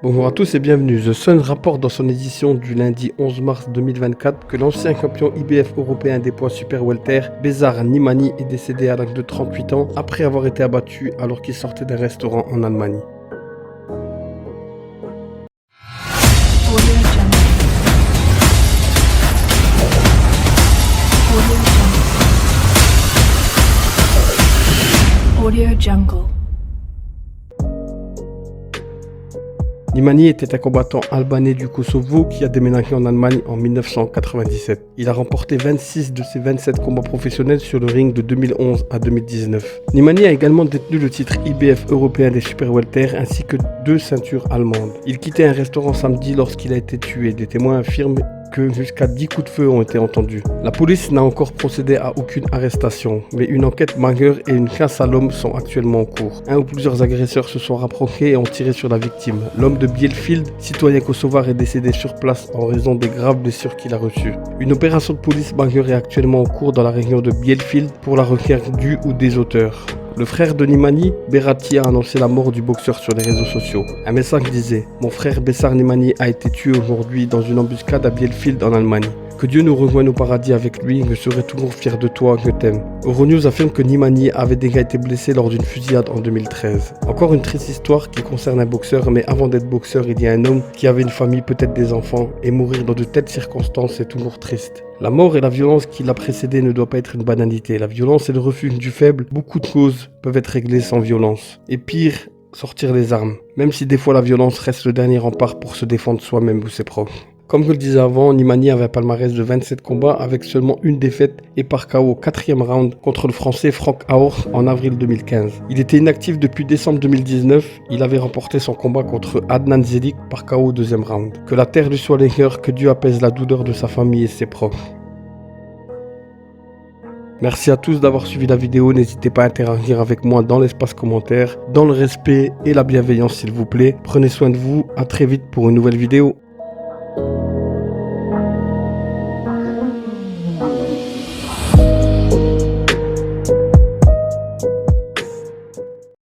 Bonjour à tous et bienvenue. The Sun rapporte dans son édition du lundi 11 mars 2024 que l'ancien champion IBF européen des poids super welter, Besar Nimani, est décédé à l'âge de 38 ans après avoir été abattu alors qu'il sortait d'un restaurant en Allemagne. Audio Jungle. Nimani était un combattant albanais du Kosovo qui a déménagé en Allemagne en 1997. Il a remporté 26 de ses 27 combats professionnels sur le ring de 2011 à 2019. Nimani a également détenu le titre IBF européen des super welter ainsi que 2 ceintures allemandes. Il quittait un restaurant samedi lorsqu'il a été tué. Des témoins affirment que jusqu'à 10 coups de feu ont été entendus. La police n'a encore procédé à aucune arrestation, mais une enquête majeure et une chasse à l'homme sont actuellement en cours. Un ou plusieurs agresseurs se sont rapprochés et ont tiré sur la victime. L'homme de Bielefeld, citoyen kosovar, est décédé sur place en raison des graves blessures qu'il a reçues. Une opération de police majeure est actuellement en cours dans la région de Bielefeld pour la recherche du ou des auteurs. Le frère de Nimani, Berati, a annoncé la mort du boxeur sur les réseaux sociaux. Un message disait « Mon frère Besar Nimani a été tué aujourd'hui dans une embuscade à Bielefeld en Allemagne. Que Dieu nous rejoigne au paradis avec lui, je serai toujours fier de toi, je t'aime. » Euronews affirme que Nimani avait déjà été blessé lors d'une fusillade en 2013. Encore une triste histoire qui concerne un boxeur, mais avant d'être boxeur, il y a un homme qui avait une famille, peut-être des enfants, et mourir dans de telles circonstances est toujours triste. La mort et la violence qui l'a précédé ne doit pas être une banalité. La violence est le refuge du faible. Beaucoup de choses peuvent être réglées sans violence. Et pire, sortir les armes. Même si des fois la violence reste le dernier rempart pour se défendre soi-même ou ses proches. Comme je le disais avant, Nimani avait un palmarès de 27 combats avec seulement une défaite et par KO au 4e round contre le français Frank Aor en avril 2015. Il était inactif depuis décembre 2019. Il avait remporté son combat contre Adnan Zelik par KO au 2e round. Que la terre lui soit légère, que Dieu apaise la douleur de sa famille et ses proches. Merci à tous d'avoir suivi la vidéo, n'hésitez pas à interagir avec moi dans l'espace commentaire, dans le respect et la bienveillance s'il vous plaît. Prenez soin de vous, à très vite pour une nouvelle vidéo.